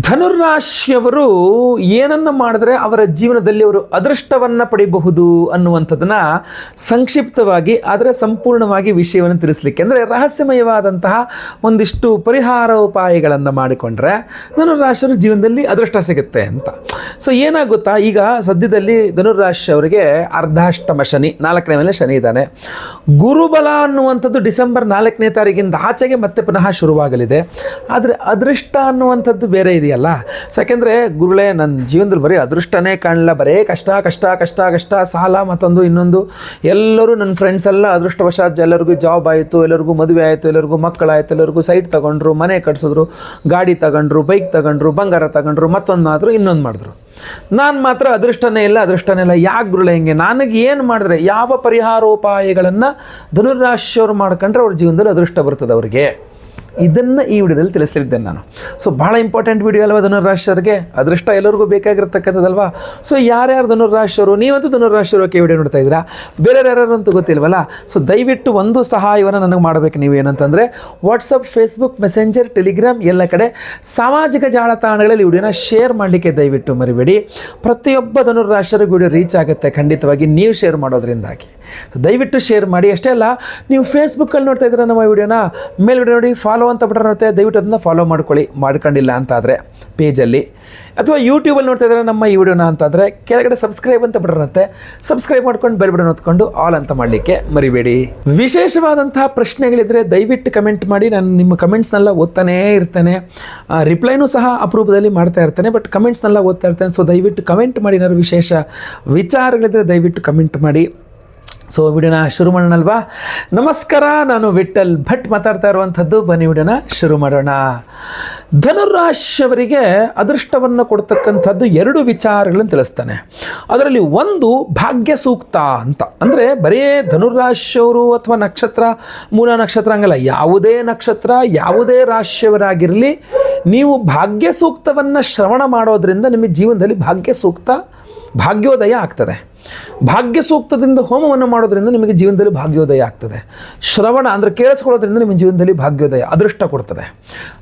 ಧನುರಾಶಿಯವರು ಏನನ್ನು ಮಾಡಿದ್ರೆ ಅವರ ಜೀವನದಲ್ಲಿ ಅವರು ಅದೃಷ್ಟವನ್ನು ಪಡೆಯಬಹುದು ಅನ್ನುವಂಥದ್ದನ್ನು ಸಂಕ್ಷಿಪ್ತವಾಗಿ ಆದರೆ ಸಂಪೂರ್ಣವಾಗಿ ವಿಷಯವನ್ನು ತಿಳಿಸ್ಲಿಕ್ಕೆ ಅಂದರೆ ರಹಸ್ಯಮಯವಾದಂತಹ ಒಂದಿಷ್ಟು ಪರಿಹಾರೋಪಾಯಗಳನ್ನು ಮಾಡಿಕೊಂಡ್ರೆ ಧನುರಾಶಿಯವರು ಜೀವನದಲ್ಲಿ ಅದೃಷ್ಟ ಸಿಗುತ್ತೆ ಅಂತ. ಸೊ ಏನಾಗುತ್ತಾ, ಈಗ ಸದ್ಯದಲ್ಲಿ ಧನುರಾಶಿಯವರಿಗೆ ಅರ್ಧಾಷ್ಟಮ ಶನಿ, 4ನೇ ಮೇಲೆ ಶನಿ ಇದ್ದಾನೆ. ಗುರುಬಲ ಅನ್ನುವಂಥದ್ದು ಡಿಸೆಂಬರ್ 4ನೇ ತಾರೀಕಿಂದ ಆಚೆಗೆ ಮತ್ತೆ ಪುನಃ ಶುರುವಾಗಲಿದೆ. ಆದರೆ ಅದೃಷ್ಟ ಅನ್ನುವಂಥದ್ದು ಬೇರೆ ಇದೆಯಲ್ಲ. ಯಾಕೆಂದರೆ ಗುರುಗಳೇ, ನನ್ನ ಜೀವನದಲ್ಲಿ ಬರೀ ಅದೃಷ್ಟನೇ ಕಾಣಲ್ಲ, ಬರೇ ಕಷ್ಟ ಕಷ್ಟ ಕಷ್ಟ ಕಷ್ಟ, ಸಾಲ ಮತ್ತೊಂದು ಇನ್ನೊಂದು. ಎಲ್ಲರೂ ನನ್ನ ಫ್ರೆಂಡ್ಸ್ ಎಲ್ಲ ಅದೃಷ್ಟವಶಾತ್ ಎಲ್ಲರಿಗೂ ಜಾಬ್ ಆಯಿತು, ಎಲ್ಲರಿಗೂ ಮದುವೆ ಆಯಿತು, ಎಲ್ಲರಿಗೂ ಮಕ್ಕಳಾಯಿತು, ಎಲ್ಲರಿಗೂ ಸೈಟ್ ತಗೊಂಡ್ರು, ಮನೆ ಕಟ್ಸಿದ್ರು, ಗಾಡಿ ತಗೊಂಡ್ರು, ಬೈಕ್ ತಗೊಂಡ್ರು, ಬಂಗಾರ ತಗೊಂಡ್ರು, ಮತ್ತೊಂದು ಮಾಡಿದ್ರು, ಇನ್ನೊಂದು ಮಾಡಿದ್ರು. ನಾನು ಮಾತ್ರ ಅದೃಷ್ಟನೇ ಇಲ್ಲ. ಯಾಕೆ ಗುರುಗಳೇ ಹಿಂಗೆ? ನನಗೆ ಏನು ಮಾಡಿದ್ರೆ, ಯಾವ ಪರಿಹಾರೋಪಾಯಗಳನ್ನು ಧನುರಾಶಿಯವರು ಮಾಡ್ಕೊಂಡ್ರೆ ಅವ್ರ ಜೀವನದಲ್ಲಿ ಅದೃಷ್ಟ ಬರ್ತದೆ ಅವರಿಗೆ, ಇದನ್ನು ಈ ವಿಡಿಯೋದಲ್ಲಿ ತಿಳಿಸ್ಲಿದ್ದೇನೆ ನಾನು. ಸೊ ಭಾಳ ಇಂಪಾರ್ಟೆಂಟ್ ವಿಡಿಯೋ ಅಲ್ವಾ ಧನುರಾಶಿಯವರಿಗೆ? ಅದೃಷ್ಟ ಎಲ್ಲರಿಗೂ ಬೇಕಾಗಿರ್ತಕ್ಕಂಥದ್ದಲ್ವಾ? ಸೊ ಯಾರ್ಯಾರು ಧನುರಾಶಿಯವರು, ನೀವಂತೂ ಧನುರಾಶಿಯವರು ವಿಡಿಯೋ ನೋಡ್ತಾ ಇದ್ದೀರಾ, ಬೇರೆ ಯಾರು ಅಂತೂ ಗೊತ್ತಿಲ್ವಲ್ಲ. ಸೊ ದಯವಿಟ್ಟು ಒಂದು ಸಹಾಯವನ್ನು ನನಗೆ ಮಾಡಬೇಕು. ನೀವು ಏನಂತಂದರೆ ವಾಟ್ಸಪ್, ಫೇಸ್ಬುಕ್, ಮೆಸೆಂಜರ್, ಟೆಲಿಗ್ರಾಮ್ ಎಲ್ಲ ಕಡೆ ಸಾಮಾಜಿಕ ಜಾಲತಾಣಗಳಲ್ಲಿ ವಿಡಿಯೋನ ಶೇರ್ ಮಾಡಲಿಕ್ಕೆ ದಯವಿಟ್ಟು ಮರಿಬೇಡಿ. ಪ್ರತಿಯೊಬ್ಬ ಧನುರಾಶಿಯವ್ರಿಗೆ ವಿಡಿಯೋ ರೀಚ್ ಆಗುತ್ತೆ ಖಂಡಿತವಾಗಿ ನೀವು ಶೇರ್ ಮಾಡೋದ್ರಿಂದಾಗಿ. ದಯವಿಟ್ಟು ಶೇರ್ ಮಾಡಿ. ಅಷ್ಟೇ ಅಲ್ಲ, ನೀವು ಫೇಸ್ಬುಕ್ಕಲ್ಲಿ ನೋಡ್ತಾ ಇದ್ದೀರಾ ನಮ್ಮ ವಿಡಿಯೋನ, ಮೇಲೆ ವಿಡಿಯೋ ನೋಡಿ ಫಾಲೋ ಅಂತ ಬಟನ್ ಇರುತ್ತೆ, ದಯವಿಟ್ಟು ಅದನ್ನು ಫಾಲೋ ಮಾಡ್ಕೊಳ್ಳಿ, ಮಾಡ್ಕೊಂಡಿಲ್ಲ ಅಂತಾದರೆ ಪೇಜಲ್ಲಿ. ಅಥವಾ ಯೂಟ್ಯೂಬಲ್ಲಿ ನೋಡ್ತಾ ಇದ್ದಾರೆ ನಮ್ಮ ಈ ವಿಡಿಯೋನ ಅಂತಾದರೆ ಕೆಳಗಡೆ ಸಬ್ಸ್ಕ್ರೈಬ್ ಅಂತ ಬಟನ್ ಇರುತ್ತೆ, ಸಬ್ಸ್ಕ್ರೈಬ್ ಮಾಡ್ಕೊಂಡು ಬೆಲ್ ಬಟನ್ ಹೊತ್ಕೊಂಡು ಆಲ್ ಅಂತ ಮಾಡಲಿಕ್ಕೆ ಮರಿಬೇಡಿ. ವಿಶೇಷವಾದಂತಹ ಪ್ರಶ್ನೆಗಳಿದ್ದರೆ ದಯವಿಟ್ಟು ಕಮೆಂಟ್ ಮಾಡಿ. ನಾನು ನಿಮ್ಮ ಕಮೆಂಟ್ಸ್ನೆಲ್ಲ ಓದ್ತಾನೇ ಇರ್ತೇನೆ, ರಿಪ್ಲೈನೂ ಸಹ ಅಪರೂಪದಲ್ಲಿ ಮಾಡ್ತಾ ಇರ್ತೇನೆ, ಬಟ್ ಕಮೆಂಟ್ಸ್ನೆಲ್ಲ ಓದ್ತಾ ಇರ್ತೇನೆ. ಸೊ ದಯವಿಟ್ಟು ಕಮೆಂಟ್ ಮಾಡಿ. ಏನಾದ್ರು ವಿಶೇಷ ವಿಚಾರಗಳಿದ್ದರೆ ದಯವಿಟ್ಟು ಕಮೆಂಟ್ ಮಾಡಿ. ಸೊ ವಿಡಿಯೋನ ಶುರು ಮಾಡೋಣಲ್ವಾ? ನಮಸ್ಕಾರ, ನಾನು ವಿಠಲ್ ಭಟ್ ಮಾತಾಡ್ತಾ ಇರುವಂಥದ್ದು. ಬನ್ನಿ ವಿಡಿಯೋನ ಶುರು ಮಾಡೋಣ. ಧನುರಾಶಿಯವರಿಗೆ ಅದೃಷ್ಟವನ್ನು ಕೊಡ್ತಕ್ಕಂಥದ್ದು 2 ವಿಚಾರಗಳನ್ನು ತಿಳಿಸ್ತಾನೆ. ಅದರಲ್ಲಿ ಒಂದು ಭಾಗ್ಯ ಸೂಕ್ತ ಅಂತ. ಅಂದರೆ ಬರೀ ಧನುರಾಶಿಯವರು ಅಥವಾ ನಕ್ಷತ್ರ, ಮೂಲ ನಕ್ಷತ್ರ ಹಂಗಲ್ಲ, ಯಾವುದೇ ನಕ್ಷತ್ರ, ಯಾವುದೇ ರಾಶಿಯವರಾಗಿರಲಿ, ನೀವು ಭಾಗ್ಯ ಸೂಕ್ತವನ್ನು ಶ್ರವಣ ಮಾಡೋದ್ರಿಂದ ನಿಮಗೆ ಜೀವನದಲ್ಲಿ ಭಾಗ್ಯ ಸೂಕ್ತ, ಭಾಗ್ಯೋದಯ ಆಗ್ತದೆ. ಭಾಗ್ಯ ಸೂಕ್ತದಿಂದ ಹೋಮವನ್ನು ಮಾಡೋದ್ರಿಂದ ನಿಮಗೆ ಜೀವನದಲ್ಲಿ ಭಾಗ್ಯೋದಯ ಆಗ್ತದೆ. ಶ್ರವಣ ಅಂದರೆ ಕೇಳಿಸ್ಕೊಳ್ಳೋದ್ರಿಂದ ನಿಮ್ಮ ಜೀವನದಲ್ಲಿ ಭಾಗ್ಯೋದಯ, ಅದೃಷ್ಟ ಕೊಡ್ತದೆ.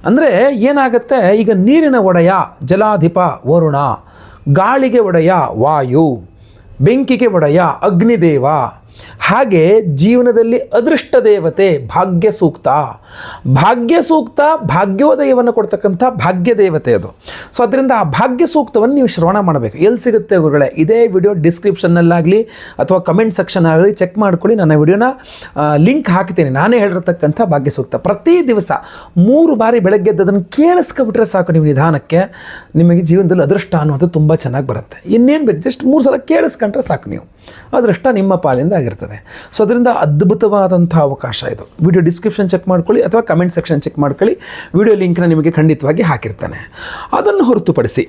ಅಂದರೆ ಏನಾಗುತ್ತೆ, ಈಗ ನೀರಿನ ಒಡೆಯ ಜಲಾಧಿಪ ವರುಣ, ಗಾಳಿಗೆ ಒಡೆಯ ವಾಯು, ಬೆಂಕಿಗೆ ಒಡೆಯ ಅಗ್ನಿದೇವ, ಹಾಗೆ ಜೀವನದಲ್ಲಿ ಅದೃಷ್ಟ ದೇವತೆ ಭಾಗ್ಯ ಸೂಕ್ತ. ಭಾಗ್ಯ ಸೂಕ್ತ ಭಾಗ್ಯೋದಯವನ್ನು ಕೊಡ್ತಕ್ಕಂಥ ಭಾಗ್ಯ ದೇವತೆ ಅದು. ಸೊ ಅದರಿಂದ ಆ ಭಾಗ್ಯ ಸೂಕ್ತವನ್ನು ನೀವು ಶ್ರವಣ ಮಾಡಬೇಕು. ಎಲ್ಲಿ ಸಿಗುತ್ತೆ ಗುರುಗಳೇ? ಇದೇ ವಿಡಿಯೋ ಡಿಸ್ಕ್ರಿಪ್ಷನ್ನಲ್ಲಾಗಲಿ ಅಥವಾ ಕಮೆಂಟ್ ಸೆಕ್ಷನ್ ಆಗಲಿ ಚೆಕ್ ಮಾಡ್ಕೊಳ್ಳಿ. ನನ್ನ ವಿಡಿಯೋನ ಲಿಂಕ್ ಹಾಕ್ತೀನಿ, ನಾನೇ ಹೇಳಿರ್ತಕ್ಕಂಥ ಭಾಗ್ಯ ಸೂಕ್ತ. ಪ್ರತಿ ದಿವಸ 3 ಬಾರಿ ಬೆಳಗ್ಗೆ ಅದನ್ನು ಕೇಳಿಸ್ಕೊಬಿಟ್ರೆ ಸಾಕು. ನೀವು ನಿಧಾನಕ್ಕೆ ನಿಮಗೆ ಜೀವನದಲ್ಲಿ ಅದೃಷ್ಟ ಅನ್ನೋದು ತುಂಬ ಚೆನ್ನಾಗಿ ಬರುತ್ತೆ. ಇನ್ನೇನು ಬೇಕು, ಜಸ್ಟ್ 3 ಸಲ ಕೇಳಿಸ್ಕೊಂಡ್ರೆ ಸಾಕು, ನೀವು ಅದೃಷ್ಟ ನಿಮ್ಮ ಪಾಲಿಂದ ಆಗಿರ್ತದೆ. ಸೊ ಅದರಿಂದ ಅದ್ಭುತವಾದಂಥ ಅವಕಾಶ ಇದು. ವಿಡಿಯೋ ಡಿಸ್ಕ್ರಿಪ್ಷನ್ ಚೆಕ್ ಮಾಡ್ಕೊಳ್ಳಿ ಅಥವಾ ಕಮೆಂಟ್ ಸೆಕ್ಷನ್ ಚೆಕ್ ಮಾಡ್ಕೊಳ್ಳಿ. ವಿಡಿಯೋ ಲಿಂಕ್ನ ನಿಮಗೆ ಖಂಡಿತವಾಗಿ ಹಾಕಿರ್ತಾನೆ. ಅದನ್ನು ಹೊರತುಪಡಿಸಿ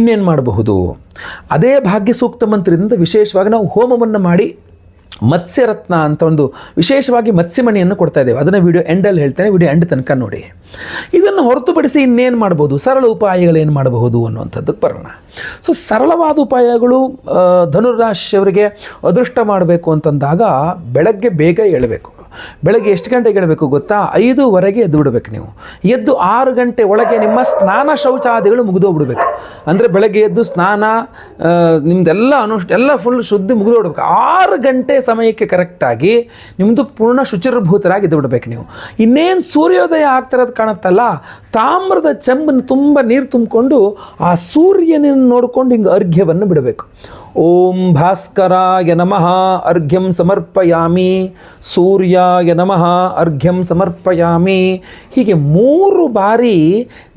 ಇನ್ನೇನು ಮಾಡಬಹುದು? ಅದೇ ಭಾಗ್ಯ ಸೂಕ್ತ ಮಂತ್ರದಿಂದ ವಿಶೇಷವಾಗಿ ನಾವು ಹೋಮವನ್ನು ಮಾಡಿ ಮತ್ಸ್ಯರತ್ನ ಅಂತ ಒಂದು ವಿಶೇಷವಾಗಿ ಮತ್ಸ್ಯಮಣಿಯನ್ನು ಕೊಡ್ತಾ ಇದ್ದೇವೆ. ಅದನ್ನು ವಿಡಿಯೋ ಎಂಡಲ್ಲಿ ಹೇಳ್ತೇನೆ, ವಿಡಿಯೋ ಎಂಡ್ ತನಕ ನೋಡಿ. ಇದನ್ನು ಹೊರತುಪಡಿಸಿ ಇನ್ನೇನು ಮಾಡ್ಬೋದು, ಸರಳ ಉಪಾಯಗಳೇನು ಮಾಡಬಹುದು ಅನ್ನುವಂಥದ್ದಕ್ಕೆ ಬರೋಣ. ಸೊ ಸರಳವಾದ ಉಪಾಯಗಳು, ಧನುರಾಶಿಯವರಿಗೆ ಅದೃಷ್ಟ ಮಾಡಬೇಕು ಅಂತಂದಾಗ ಬೆಳಗ್ಗೆ ಬೇಗ ಏಳಬೇಕು. ಬೆಳಗ್ಗೆ ಎಷ್ಟು ಗಂಟೆಗೆ ಏಳಬೇಕು ಗೊತ್ತಾ? 5:15 ಎದ್ದು ಬಿಡಬೇಕು. ನೀವು ಎದ್ದು 6 ಗಂಟೆ ಒಳಗೆ ನಿಮ್ಮ ಸ್ನಾನ ಶೌಚಾದಿಗಳು ಮುಗಿದೋಗ್ಬಿಡ್ಬೇಕು. ಅಂದರೆ ಬೆಳಗ್ಗೆ ಎದ್ದು ಸ್ನಾನ, ನಿಮ್ಮದೆಲ್ಲ ಎಲ್ಲ ಫುಲ್ ಶುದ್ಧಿ ಮುಗಿದೋಗ್ಬಿಡ್ಬೇಕು. 6 ಗಂಟೆ ಸಮಯಕ್ಕೆ ಕರೆಕ್ಟಾಗಿ ನಿಮ್ಮದು ಪೂರ್ಣ ಶುಚಿರ್ಭೂತರಾಗಿ ಎದ್ದು ಬಿಡಬೇಕು ನೀವು. ಇನ್ನೇನು ಸೂರ್ಯೋದಯ ಆಗ್ತಿರೋದು ಕಾಣುತ್ತಲ್ಲ, ತಾಮ್ರದ ಚೆಂಬನ್ನು ತುಂಬ ನೀರು ತುಂಬಿಕೊಂಡು ಆ ಸೂರ್ಯನನ್ನು ನೋಡಿಕೊಂಡು ಹಿಂಗೆ ಅರ್ಘ್ಯವನ್ನು ಬಿಡಬೇಕು. ಓಂ ಭಾಸ್ಕರಾಯ ನಮಃ ಅರ್ಘ್ಯಂ ಸಮರ್ಪಯಾಮಿ, ಸೂರ್ಯಾಯ ನಮಃ ಅರ್ಘ್ಯಂ ಸಮರ್ಪಯಾಮಿ. ಹೀಗೆ 3 ಬಾರಿ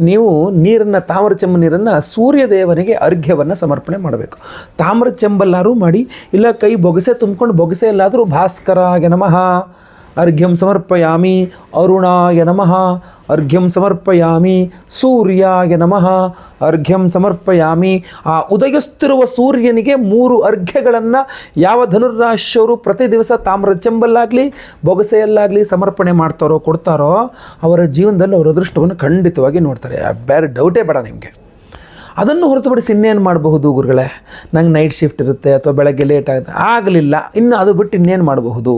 ನೀವು ನೀರನ್ನು, ತಾಮ್ರ ಚೆಂಬು ನೀರನ್ನು ಸೂರ್ಯದೇವನಿಗೆ ಅರ್ಘ್ಯವನ್ನು ಸಮರ್ಪಣೆ ಮಾಡಬೇಕು. ತಾಮ್ರ ಚೆಂಬಲ್ಲಾದರೂ ಮಾಡಿ, ಇಲ್ಲ ಕೈ ಬೊಗಸೆ ತುಂಬಿಕೊಂಡು ಬೊಗಸೆ ಎಲ್ಲಾದರೂ ಭಾಸ್ಕರಾಯ ನಮಃ ಅರ್ಘ್ಯಂ ಸಮರ್ಪಯಾಮಿ, ಅರುಣಾಯ ನಮಃ ಅರ್ಘ್ಯಂ ಸಮರ್ಪಯಾಮಿ, ಸೂರ್ಯಾಯ ನಮಃ ಅರ್ಘ್ಯಂ ಸಮರ್ಪಯಾಮಿ. ಆ ಉದಯಿಸ್ತಿರುವ ಸೂರ್ಯನಿಗೆ 3 ಅರ್ಘ್ಯಗಳನ್ನು ಯಾವ ಧನುರಾಶಿಯವರು ಪ್ರತಿ ದಿವಸ ತಾಮ್ರ ಚೆಂಬಲ್ಲಾಗಲಿ ಬೊಗಸೆಯಲ್ಲಾಗಲಿ ಸಮರ್ಪಣೆ ಮಾಡ್ತಾರೋ, ಕೊಡ್ತಾರೋ, ಅವರ ಜೀವನದಲ್ಲಿ ಅವರ ಅದೃಷ್ಟವನ್ನು ಖಂಡಿತವಾಗಿ ನೋಡ್ತಾರೆ. ಬೇರೆ ಡೌಟೇ ಬೇಡ ನಿಮಗೆ. ಅದನ್ನು ಹೊರತುಪಡಿಸಿ ಇನ್ನೇನು ಮಾಡಬಹುದು ಗುರುಗಳೇ? ನಂಗೆ ನೈಟ್ ಶಿಫ್ಟ್ ಇರುತ್ತೆ ಅಥವಾ ಬೆಳಗ್ಗೆ ಲೇಟ್ ಆಗುತ್ತೆ, ಆಗಲಿಲ್ಲ, ಇನ್ನು ಅದು ಬಿಟ್ಟು ಇನ್ನೇನು ಮಾಡಬಹುದು?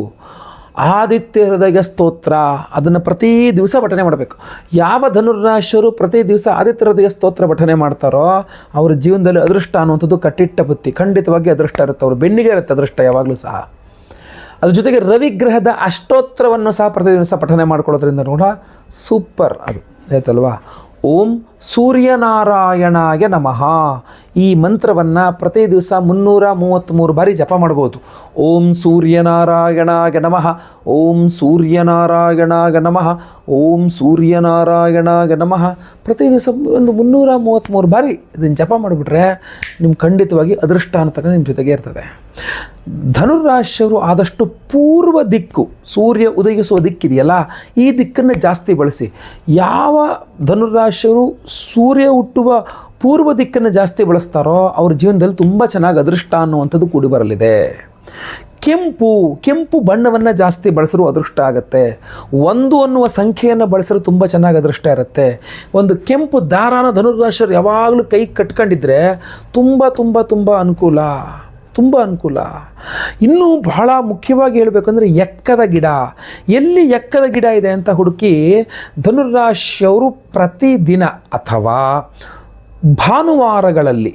ಆದಿತ್ಯ ಹೃದಯ ಸ್ತೋತ್ರ, ಅದನ್ನು ಪ್ರತಿ ದಿವಸ ಪಠನೆ ಮಾಡಬೇಕು. ಯಾವ ಧನುರ್ರಾಶಿಯರು ಪ್ರತಿ ದಿವಸ ಆದಿತ್ಯ ಹೃದಯ ಸ್ತೋತ್ರ ಪಠನೆ ಮಾಡ್ತಾರೋ ಅವ್ರ ಜೀವನದಲ್ಲಿ ಅದೃಷ್ಟ ಅನ್ನುವಂಥದ್ದು ಕಟ್ಟಿಟ್ಟ ಬುತ್ತಿ, ಖಂಡಿತವಾಗಿ ಅದೃಷ್ಟ ಇರುತ್ತೆ. ಅವ್ರ ಬೆನ್ನಿಗೆ ಇರುತ್ತೆ ಅದೃಷ್ಟ ಯಾವಾಗಲೂ ಸಹ. ಅದ್ರ ಜೊತೆಗೆ ರವಿಗ್ರಹದ ಅಷ್ಟೋತ್ತರವನ್ನು ಸಹ ಪ್ರತಿ ದಿವಸ ಪಠನೆ ಮಾಡ್ಕೊಳ್ಳೋದ್ರಿಂದ ಕೂಡ ಸೂಪರ್ ಅದು, ಆಯ್ತಲ್ವಾ. ಓಂ ಸೂರ್ಯನಾರಾಯಣಾಯ ನಮಃ ಈ ಮಂತ್ರವನ್ನು ಪ್ರತಿ ದಿವಸ 333 ಬಾರಿ ಜಪ ಮಾಡ್ಬೋದು. ಓಂ ಸೂರ್ಯನಾರಾಯಣಾಯ ನಮಃ, ಓಂ ಸೂರ್ಯನಾರಾಯಣಾಯ ನಮಃ, ಓಂ ಸೂರ್ಯನಾರಾಯಣಾಯ ನಮಃ. ಪ್ರತಿ ದಿವಸ ಒಂದು 333 ಬಾರಿ ಇದನ್ನು ಜಪ ಮಾಡಿಬಿಟ್ರೆ ನಿಮ್ಗೆ ಖಂಡಿತವಾಗಿ ಅದೃಷ್ಟ ಅಂತಕ್ಕಂಥ ನಿಮ್ಮ ಜೊತೆಗೆ ಇರ್ತದೆ. ಧನುರಾಶಿಯವರು ಆದಷ್ಟು ಪೂರ್ವ ದಿಕ್ಕು, ಸೂರ್ಯ ಉದಯಿಸುವ ದಿಕ್ಕಿದೆಯಲ್ಲ, ಈ ದಿಕ್ಕನ್ನು ಜಾಸ್ತಿ ಬಳಸಿ. ಯಾವ ಧನುರಾಶಿಯವರು ಸೂರ್ಯ ಹುಟ್ಟುವ ಪೂರ್ವ ದಿಕ್ಕನ್ನು ಜಾಸ್ತಿ ಬಳಸ್ತಾರೋ ಅವ್ರ ಜೀವನದಲ್ಲಿ ತುಂಬ ಚೆನ್ನಾಗಿ ಅದೃಷ್ಟ ಅನ್ನುವಂಥದ್ದು ಕೂಡಿ ಬರಲಿದೆ. ಕೆಂಪು ಬಣ್ಣವನ್ನು ಜಾಸ್ತಿ ಬಳಸಲು ಅದೃಷ್ಟ ಆಗುತ್ತೆ. 1 ಅನ್ನುವ ಸಂಖ್ಯೆಯನ್ನು ಬಳಸಲು ತುಂಬ ಚೆನ್ನಾಗಿ ಅದೃಷ್ಟ ಇರುತ್ತೆ. ಒಂದು ಕೆಂಪು ದಾರಾನ ಧನುರಾಶಿಯವರು ಯಾವಾಗಲೂ ಕೈ ಕಟ್ಕೊಂಡಿದ್ರೆ ತುಂಬ ಅನುಕೂಲ, ತುಂಬ ಅನುಕೂಲ. ಇನ್ನೂ ಬಹಳ ಮುಖ್ಯವಾಗಿ ಹೇಳಬೇಕಂದ್ರೆ ಎಕ್ಕದ ಗಿಡ, ಎಲ್ಲಿ ಎಕ್ಕದ ಗಿಡ ಇದೆ ಅಂತ ಹುಡುಕಿ ಧನುರಾಶಿಯವರು ಪ್ರತಿದಿನ ಅಥವಾ ಭಾನುವಾರಗಳಲ್ಲಿ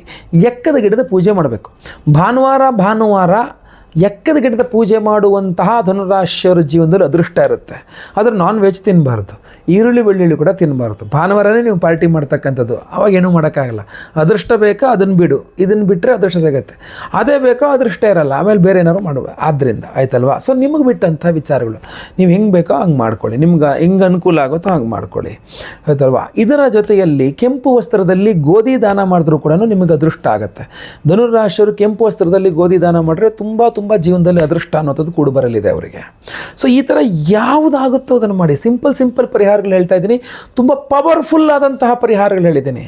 ಎಕ್ಕದ ಗಿಡದ ಪೂಜೆ ಮಾಡಬೇಕು. ಭಾನುವಾರ ಎಕ್ಕದ ಗಿಡದ ಪೂಜೆ ಮಾಡುವಂತಹ ಧನುರಾಶಿಯವರ ಜೀವನದಲ್ಲಿ ಅದೃಷ್ಟ ಇರುತ್ತೆ. ಆದರೆ ನಾನ್ ವೆಜ್ ತಿನ್ನಬಾರ್ದು, ಈರುಳ್ಳಿ ಬೆಳ್ಳುಳ್ಳಿ ಕೂಡ ತಿನ್ನಬಾರ್ದು. ಭಾನುವಾರನೇ ನೀವು ಪಾರ್ಟಿ ಮಾಡ್ತಕ್ಕಂಥದ್ದು, ಅವಾಗೇನೂ ಮಾಡೋಕ್ಕಾಗಲ್ಲ. ಅದೃಷ್ಟ ಬೇಕಾ ಅದನ್ನು ಬಿಡು, ಇದನ್ನು ಬಿಟ್ಟರೆ ಅದೃಷ್ಟ ಸಿಗುತ್ತೆ. ಅದೇ ಬೇಕೋ ಅದೃಷ್ಟ ಇರಲ್ಲ, ಆಮೇಲೆ ಬೇರೆ ಏನಾದ್ರು ಮಾಡುವ. ಆದ್ದರಿಂದ ಆಯ್ತಲ್ವಾ. ಸೊ ನಿಮಗೆ ಬಿಟ್ಟಂಥ ವಿಚಾರಗಳು, ನೀವು ಹೆಂಗೆ ಬೇಕೋ ಹಂಗೆ ಮಾಡ್ಕೊಳ್ಳಿ, ನಿಮ್ಗೆ ಹೆಂಗೆ ಅನುಕೂಲ ಆಗುತ್ತೋ ಹಂಗೆ ಮಾಡ್ಕೊಳ್ಳಿ, ಆಯ್ತಲ್ವಾ. ಇದರ ಜೊತೆಯಲ್ಲಿ ಕೆಂಪು ವಸ್ತ್ರದಲ್ಲಿ ಗೋಧಿ ದಾನ ಮಾಡಿದ್ರೂ ಕೂಡ ನಿಮಗೆ ಅದೃಷ್ಟ ಆಗುತ್ತೆ. ಧನುರಾಶಿಯವರು ಕೆಂಪು ವಸ್ತ್ರದಲ್ಲಿ ಗೋಧಿ ದಾನ ಮಾಡಿದ್ರೆ ತುಂಬ ಜೀವನದಲ್ಲಿ ಅದೃಷ್ಟ ಅನ್ನೋದು ಕೂಡ ಬರಲಿದೆ ಅವರಿಗೆ. ಸೊ ಈ ಥರ ಯಾವುದಾಗುತ್ತೋ ಅದನ್ನು ಮಾಡಿ. ಸಿಂಪಲ್ ಪರಿಹಾರಗಳು ಹೇಳ್ತಾ ಇದ್ದೀನಿ, ತುಂಬ ಪವರ್ಫುಲ್ ಆದಂತಹ ಪರಿಹಾರಗಳು ಹೇಳಿದ್ದೀನಿ.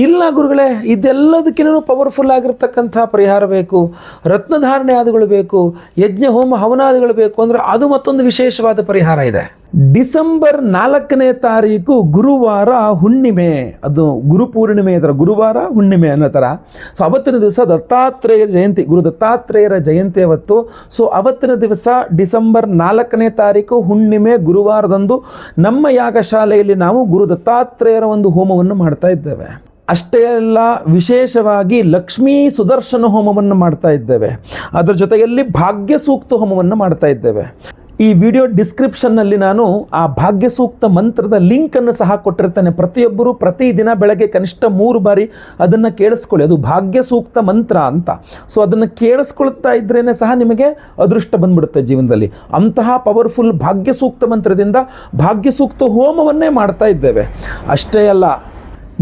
ಇಲ್ಲ ಗುರುಗಳೇ, ಇದೆಲ್ಲದಕ್ಕಿಂತ ಪವರ್ಫುಲ್ ಆಗಿರ್ತಕ್ಕಂಥ ಪರಿಹಾರ ಬೇಕು, ರತ್ನಧಾರಣೆ ಆದಿಗಳು ಬೇಕು, ಯಜ್ಞ ಹೋಮ ಹವನಾದಿಗಳು ಬೇಕು ಅಂದರೆ ಅದು ಮತ್ತೊಂದು ವಿಶೇಷವಾದ ಪರಿಹಾರ ಇದೆ. ಡಿಸೆಂಬರ್ 4ನೇ ತಾರೀಕು ಗುರುವಾರ ಹುಣ್ಣಿಮೆ, ಅದು ಗುರುಪೂರ್ಣಿಮೆ ಥರ, ಗುರುವಾರ ಹುಣ್ಣಿಮೆ ಅನ್ನೋ ಥರ. ಸೊ ಅವತ್ತಿನ ದಿವಸ ದತ್ತಾತ್ರೇಯರ ಜಯಂತಿ, ಗುರು ದತ್ತಾತ್ರೇಯರ ಜಯಂತಿ ಅವತ್ತು. ಸೊ ಅವತ್ತಿನ ದಿವಸ ಡಿಸೆಂಬರ್ 4ನೇ ತಾರೀಕು ಹುಣ್ಣಿಮೆ ಗುರುವಾರದಂದು ನಮ್ಮ ಯಾಗಶಾಲೆಯಲ್ಲಿ ನಾವು ಗುರು ದತ್ತಾತ್ರೇಯರ ಒಂದು ಹೋಮವನ್ನು ಮಾಡ್ತಾ ಇದ್ದೇವೆ. ಅಷ್ಟೇ ಅಲ್ಲ, ವಿಶೇಷವಾಗಿ ಲಕ್ಷ್ಮೀ ಸುದರ್ಶನ ಹೋಮವನ್ನು ಮಾಡ್ತಾ ಇದ್ದೇವೆ. ಅದರ ಜೊತೆಯಲ್ಲಿ ಭಾಗ್ಯ ಸೂಕ್ತ ಹೋಮವನ್ನು ಮಾಡ್ತಾ ಇದ್ದೇವೆ. ಈ ವಿಡಿಯೋ ಡಿಸ್ಕ್ರಿಪ್ಷನ್ನಲ್ಲಿ ನಾನು ಆ ಭಾಗ್ಯ ಸೂಕ್ತ ಮಂತ್ರದ ಲಿಂಕನ್ನು ಸಹ ಕೊಟ್ಟಿರ್ತೇನೆ. ಪ್ರತಿಯೊಬ್ಬರು ಪ್ರತಿದಿನ ಬೆಳಗ್ಗೆ ಕನಿಷ್ಠ 3 ಬಾರಿ ಅದನ್ನು ಕೇಳಿಸ್ಕೊಳ್ಳಿ. ಅದು ಭಾಗ್ಯ ಸೂಕ್ತ ಮಂತ್ರ ಅಂತ. ಸೊ ಅದನ್ನು ಕೇಳಿಸ್ಕೊಳ್ತಾ ಇದ್ರೇ ಸಹ ನಿಮಗೆ ಅದೃಷ್ಟ ಬಂದ್ಬಿಡುತ್ತೆ ಜೀವನದಲ್ಲಿ. ಅಂತಹ ಪವರ್ಫುಲ್ ಭಾಗ್ಯ ಸೂಕ್ತ ಮಂತ್ರದಿಂದ ಭಾಗ್ಯ ಸೂಕ್ತ ಹೋಮವನ್ನೇ ಮಾಡ್ತಾ ಇದ್ದೇವೆ. ಅಷ್ಟೇ ಅಲ್ಲ,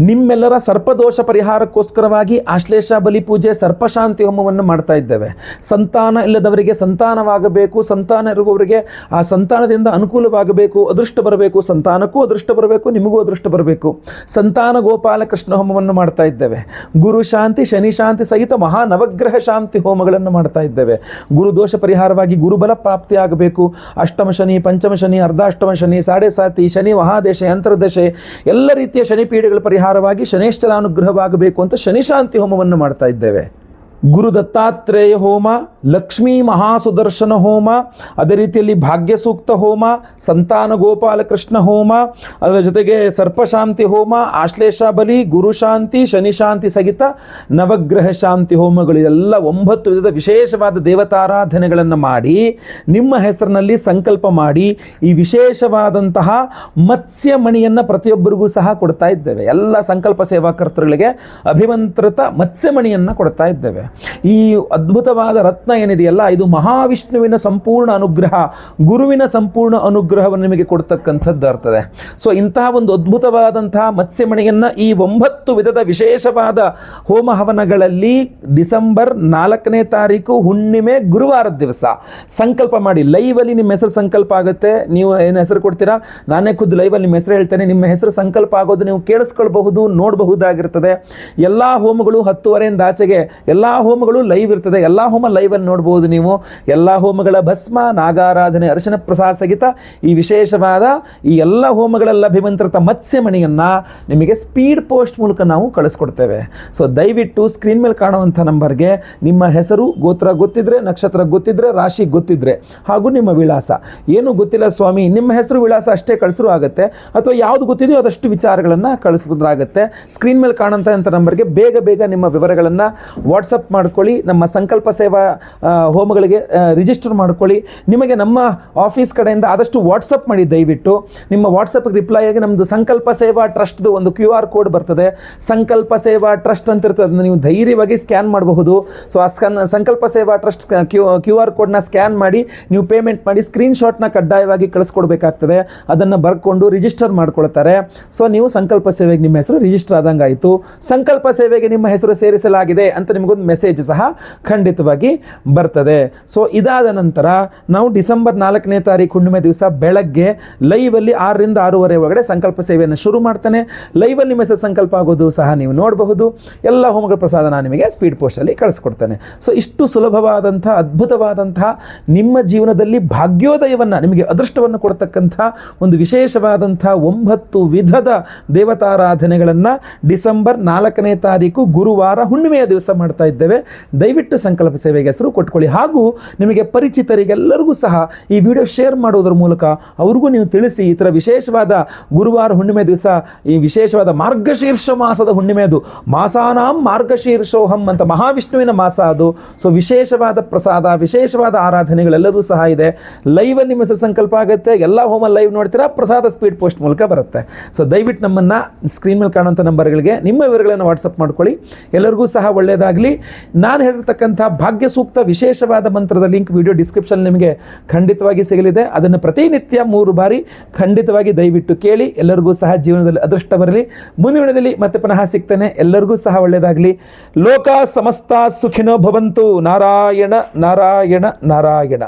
ನಿಮ್ಮೆಲ್ಲರ ಸರ್ಪದೋಷ ಪರಿಹಾರಕ್ಕೋಸ್ಕರವಾಗಿ ಆಶ್ಲೇಷ ಬಲಿ ಪೂಜೆ, ಸರ್ಪಶಾಂತಿ ಹೋಮವನ್ನು ಮಾಡ್ತಾ ಇದ್ದೇವೆ. ಸಂತಾನ ಇಲ್ಲದವರಿಗೆ ಸಂತಾನವಾಗಬೇಕು, ಸಂತಾನ ಇರುವವರಿಗೆ ಆ ಸಂತಾನದಿಂದ ಅನುಕೂಲವಾಗಬೇಕು, ಅದೃಷ್ಟ ಬರಬೇಕು, ಸಂತಾನಕ್ಕೂ ಅದೃಷ್ಟ ಬರಬೇಕು, ನಿಮಗೂ ಅದೃಷ್ಟ ಬರಬೇಕು. ಸಂತಾನ ಗೋಪಾಲ ಕೃಷ್ಣ ಹೋಮವನ್ನು ಮಾಡ್ತಾ ಇದ್ದೇವೆ. ಗುರು ಶಾಂತಿ, ಶನಿ ಶಾಂತಿ ಸಹಿತ ಮಹಾ ನವಗ್ರಹ ಶಾಂತಿ ಹೋಮಗಳನ್ನು ಮಾಡ್ತಾ ಇದ್ದೇವೆ. ಗುರುದೋಷ ಪರಿಹಾರವಾಗಿ ಗುರುಬಲ ಪ್ರಾಪ್ತಿಯಾಗಬೇಕು. ಅಷ್ಟಮ ಶನಿ, ಪಂಚಮ ಶನಿ, ಅರ್ಧಾಷ್ಟಮ ಶನಿ, ಸಾಡೆ ಸಾತಿ ಶನಿ, ಮಹಾದಶೆ, ಅಂತರ್ದಶೆ, ಎಲ್ಲ ರೀತಿಯ ಶನಿ ಪೀಡೆಗಳ ಪರಿಹಾರವಾಗಿ ಶನೇಶ್ವರ ಅನುಗ್ರಹವಾಗಬೇಕು ಅಂತ ಶನಿ ಶಾಂತಿ ಹೋಮವನ್ನು ಮಾಡ್ತಾ ಇದ್ದೇವೆ. ಗುರು ದತ್ತಾತ್ರೇಯ ಹೋಮ, ಲಕ್ಷ್ಮೀ ಮಹಾಸುದರ್ಶನ ಹೋಮ, ಅದೇ ರೀತಿಯಲ್ಲಿ ಭಾಗ್ಯ ಸೂಕ್ತ ಹೋಮ, ಸಂತಾನ ಗೋಪಾಲ ಕೃಷ್ಣ ಹೋಮ, ಅದರ ಜೊತೆಗೆ ಸರ್ಪಶಾಂತಿ ಹೋಮ, ಆಶ್ಲೇಷ ಬಲಿ, ಗುರುಶಾಂತಿ, ಶನಿ ಶಾಂತಿ ಸಹಿತ ನವಗ್ರಹ ಶಾಂತಿ ಹೋಮಗಳು, ಎಲ್ಲ 9 ವಿಧದ ವಿಶೇಷವಾದ ದೇವತಾರಾಧನೆಗಳನ್ನು ಮಾಡಿ ನಿಮ್ಮ ಹೆಸರಿನಲ್ಲಿ ಸಂಕಲ್ಪ ಮಾಡಿ ಈ ವಿಶೇಷವಾದಂತಹ ಮತ್ಸ್ಯಮಣಿಯನ್ನು ಪ್ರತಿಯೊಬ್ಬರಿಗೂ ಸಹ ಕೊಡ್ತಾ ಇದ್ದೇವೆ. ಎಲ್ಲ ಸಂಕಲ್ಪ ಸೇವಾಕರ್ತರುಗಳಿಗೆ ಅಭಿಮಂತ್ರಿತ ಮತ್ಸ್ಯಮಣಿಯನ್ನು ಕೊಡ್ತಾ ಇದ್ದೇವೆ. ಈ ಅದ್ಭುತವಾದ ರತ್ನ ಏನಿದೆಯಲ್ಲ, ಇದು ಮಹಾವಿಷ್ಣುವಿನ ಸಂಪೂರ್ಣ ಅನುಗ್ರಹ, ಗುರುವಿನ ಸಂಪೂರ್ಣ ಅನುಗ್ರಹವನ್ನು ನಿಮಗೆ ಕೊಡ್ತಕ್ಕಂಥದ್ದು ಇರ್ತದೆ. ಸೊ ಇಂತಹ ಒಂದು ಅದ್ಭುತವಾದಂತಹ ಮತ್ಸ್ಯಮಣಿಯನ್ನು ಈ 9 ವಿಧದ ವಿಶೇಷವಾದ ಹೋಮ ಹವನಗಳಲ್ಲಿ ಡಿಸೆಂಬರ್ 4ನೇ ತಾರೀಕು ಹುಣ್ಣಿಮೆ ಗುರುವಾರದ ದಿವಸ ಸಂಕಲ್ಪ ಮಾಡಿ. ಲೈವಲ್ಲಿ ನಿಮ್ಮ ಹೆಸರು ಸಂಕಲ್ಪ ಆಗುತ್ತೆ. ನೀವು ಏನು ಹೆಸರು ಕೊಡ್ತೀರಾ, ನಾನೇ ಖುದ್ದು ಲೈವಲ್ಲಿ ನಿಮ್ಮ ಹೆಸರು ಹೇಳ್ತೇನೆ. ನಿಮ್ಮ ಹೆಸರು ಸಂಕಲ್ಪ ಆಗೋದು ನೀವು ಕೇಳಿಸ್ಕೊಳ್ಬಹುದು, ನೋಡಬಹುದಾಗಿರ್ತದೆ. ಎಲ್ಲ ಹೋಮಗಳು 10:30 ಆಚೆಗೆ, ಎಲ್ಲ ಹೋಮಗಳು ಲೈವ್ ಇರ್ತದೆ. ಎಲ್ಲ ಹೋಮ ಲೈವಲ್ಲಿ ನೋಡ್ಬೋದು ನೀವು. ಎಲ್ಲ ಹೋಮಗಳ ಭಸ್ಮ, ನಾಗಾರಾಧನೆ, ಅರಿಶಿನ ಪ್ರಸಾದ ಸಹಿತ ಈ ವಿಶೇಷವಾದ ಈ ಎಲ್ಲ ಹೋಮಗಳಲ್ಲಿ ಅಭಿಮಂತ್ರಿತ ಮತ್ಸ್ಯಮಣಿಯನ್ನು ನಿಮಗೆ ಸ್ಪೀಡ್ ಪೋಸ್ಟ್ ಮೂಲಕ ನಾವು ಕಳಿಸ್ಕೊಡ್ತೇವೆ. ಸೊ ದಯವಿಟ್ಟು ಸ್ಕ್ರೀನ್ ಮೇಲೆ ಕಾಣುವಂಥ ನಂಬರ್ಗೆ ನಿಮ್ಮ ಹೆಸರು, ಗೋತ್ರ ಗೊತ್ತಿದ್ರೆ, ನಕ್ಷತ್ರ ಗೊತ್ತಿದ್ರೆ, ರಾಶಿ ಗೊತ್ತಿದ್ರೆ, ಹಾಗೂ ನಿಮ್ಮ ವಿಳಾಸ. ಏನು ಗೊತ್ತಿಲ್ಲ ಸ್ವಾಮಿ, ನಿಮ್ಮ ಹೆಸರು ವಿಳಾಸ ಅಷ್ಟೇ ಕಳಿಸ್ರು ಆಗುತ್ತೆ, ಅಥವಾ ಯಾವುದು ಗೊತ್ತಿದೆಯೋ ಅದಷ್ಟು ವಿಚಾರಗಳನ್ನು ಕಳಿಸ್ಬೋದಾಗುತ್ತೆ. ಸ್ಕ್ರೀನ್ ಮೇಲೆ ಕಾಣುವಂಥ ನಂಬರ್ಗೆ ಬೇಗ ಬೇಗ ನಿಮ್ಮ ವಿವರಗಳನ್ನು ವಾಟ್ಸಪ್ ಮಾಡ್ಕೊಳ್ಳಿ. ನಮ್ಮ ಸಂಕಲ್ಪ ಸೇವಾ ಹೋಮಗಳಿಗೆ ರಿಜಿಸ್ಟರ್ ಮಾಡ್ಕೊಳ್ಳಿ. ನಿಮಗೆ ನಮ್ಮ ಆಫೀಸ್ ಕಡೆಯಿಂದ ಆದಷ್ಟು ವಾಟ್ಸಪ್ ಮಾಡಿ. ದಯವಿಟ್ಟು ನಿಮ್ಮ ವಾಟ್ಸಪ್ಗೆ ರಿಪ್ಲೈ ಆಗಿ ನಮ್ಮದು ಸಂಕಲ್ಪ ಸೇವಾ ಟ್ರಸ್ಟ್ದು ಒಂದು QR ಕೋಡ್ ಬರ್ತದೆ, ಸಂಕಲ್ಪ ಸೇವಾ ಟ್ರಸ್ಟ್ ಅಂತ ಇರ್ತದೆ, ಅದನ್ನು ನೀವು ಧೈರ್ಯವಾಗಿ ಸ್ಕ್ಯಾನ್ ಮಾಡಬಹುದು. ಸೊ ಆ ಸಂಕಲ್ಪ ಸೇವಾ ಟ್ರಸ್ಟ್ QR ಕೋಡ್ನ ಸ್ಕ್ಯಾನ್ ಮಾಡಿ ನೀವು ಪೇಮೆಂಟ್ ಮಾಡಿ ಸ್ಕ್ರೀನ್ಶಾಟ್ನ ಕಡ್ಡಾಯವಾಗಿ ಕಳಿಸ್ಕೊಡ್ಬೇಕಾಗ್ತದೆ. ಅದನ್ನು ಬರ್ಕೊಂಡು ರಿಜಿಸ್ಟರ್ ಮಾಡ್ಕೊಳ್ತಾರೆ. ಸೊ ನೀವು ಸಂಕಲ್ಪ ಸೇವೆಗೆ ನಿಮ್ಮ ಹೆಸರು ರಿಜಿಸ್ಟರ್ ಆದಂಗೆ ಆಯಿತು. ಸಂಕಲ್ಪ ಸೇವೆಗೆ ನಿಮ್ಮ ಹೆಸರು ಸೇರಿಸಲಾಗಿದೆ ಅಂತ ನಿಮಗೊಂದು ಮೆಸೇಜ್ ಸಹ ಖಂಡಿತವಾಗಿ ಬರ್ತದೆ. ಸೊ ಇದಾದ ನಂತರ ನಾವು ಡಿಸೆಂಬರ್ 4ನೇ ತಾರೀಕು ಹುಣ್ಣಿಮೆ ದಿವಸ ಬೆಳಗ್ಗೆ ಲೈವಲ್ಲಿ 6ರಿಂದ 6:30 ಒಳಗಡೆ ಸಂಕಲ್ಪ ಸೇವೆಯನ್ನು ಶುರು ಮಾಡ್ತಾನೆ. ಲೈವಲ್ಲಿ ನಿಮ್ಮ ಹೆಸರು ಸಂಕಲ್ಪ ಆಗೋದು ಸಹ ನೀವು ನೋಡಬಹುದು. ಎಲ್ಲ ಹೋಮಗಳ ಪ್ರಸಾದ ನಾನು ನಿಮಗೆ ಸ್ಪೀಡ್ ಪೋಸ್ಟಲ್ಲಿ ಕಳಿಸ್ಕೊಡ್ತೇನೆ. ಸೊ ಇಷ್ಟು ಸುಲಭವಾದಂಥ, ಅದ್ಭುತವಾದಂತಹ, ನಿಮ್ಮ ಜೀವನದಲ್ಲಿ ಭಾಗ್ಯೋದಯವನ್ನು, ನಿಮಗೆ ಅದೃಷ್ಟವನ್ನು ಕೊಡ್ತಕ್ಕಂಥ ಒಂದು ವಿಶೇಷವಾದಂಥ 9 ವಿಧದ ದೇವತಾರಾಧನೆಗಳನ್ನು ಡಿಸೆಂಬರ್ 4ನೇ ತಾರೀಕು ಗುರುವಾರ ಹುಣ್ಣಿಮೆಯ ದಿವಸ ಮಾಡ್ತಾ ಇದ್ದೇವೆ. ದಯವಿಟ್ಟು ಸಂಕಲ್ಪ ಸೇವೆಗೆ ಹೆಸರು ಕೊಟ್ಕೊಳ್ಳಿ. ಹಾಗೂ ನಿಮಗೆ ಪರಿಚಿತರಿಗೆಲ್ಲರಿಗೂ ಸಹ ಈ ವಿಡಿಯೋ ಶೇರ್ ಮಾಡೋದ್ರ ಮೂಲಕ ಅವ್ರಿಗೂ ನೀವು ತಿಳಿಸಿ, ಈ ಥರ ವಿಶೇಷವಾದ ಗುರುವಾರ ಹುಣ್ಣಿಮೆ ದಿವಸ ಈ ವಿಶೇಷವಾದ ಮಾರ್ಗಶೀರ್ಷ ಮಾಸದ ಹುಣ್ಣಿಮೆ, ಅದು ಮಾಸಾನಾಂ ಮಾರ್ಗಶೀರ್ಷೋಹಂ ಅಂತ ಮಹಾವಿಷ್ಣುವಿನ ಮಾಸ ಅದು. ಸೊ ವಿಶೇಷವಾದ ಪ್ರಸಾದ, ವಿಶೇಷವಾದ ಆರಾಧನೆಗಳೆಲ್ಲವೂ ಸಹ ಇದೆ. ಲೈವಲ್ಲಿ ನಿಮ್ಮ ಹೆಸರು ಸಂಕಲ್ಪ ಆಗುತ್ತೆ. ಎಲ್ಲ ಹೋಮ ಲೈವ್ ನೋಡ್ತೀರಾ, ಪ್ರಸಾದ ಸ್ಪೀಡ್ ಪೋಸ್ಟ್ ಮೂಲಕ ಬರುತ್ತೆ. ಸೊ ದಯವಿಟ್ಟು ನಮ್ಮನ್ನು ಸ್ಕ್ರೀನ್ ಮೇಲೆ ಕಾಣುವಂಥ ನಂಬರ್ಗಳಿಗೆ ನಿಮ್ಮ ವಿವರಗಳನ್ನು ವಾಟ್ಸಪ್ ಮಾಡ್ಕೊಳ್ಳಿ. ಎಲ್ಲರಿಗೂ ಸಹ ಒಳ್ಳೆಯದಾಗಲಿ. ನಾನು ಹೇಳಿರ್ತಕ್ಕಂಥ ಭಾಗ್ಯ ಸೂಕ್ತ ವಿಶೇಷವಾದ ಮಂತ್ರದ ಲಿಂಕ್ ವಿಡಿಯೋ ಡಿಸ್ಕ್ರಿಪ್ಷನ್ ನಿಮಗೆ ಖಂಡಿತವಾಗಿ ಸಿಗಲಿದೆ. ಅದನ್ನು ಪ್ರತಿನಿತ್ಯ 3 ಬಾರಿ ಖಂಡಿತವಾಗಿ ದಯವಿಟ್ಟು ಕೇಳಿ. ಎಲ್ಲರಿಗೂ ಸಹ ಜೀವನದಲ್ಲಿ ಅದೃಷ್ಟ ಬರಲಿ. ಮುಂದಿನ ವಿಡಿಯೋದಲ್ಲಿ ಮತ್ತೆ ಪುನಃ ಸಿಗ್ತೇನೆ. ಎಲ್ಲರಿಗೂ ಸಹ ಒಳ್ಳೆಯದಾಗಲಿ. ಲೋಕ ಸಮಸ್ತ ಸುಖಿನೋ ಭವಂತು. ನಾರಾಯಣ ನಾರಾಯಣ ನಾರಾಯಣ.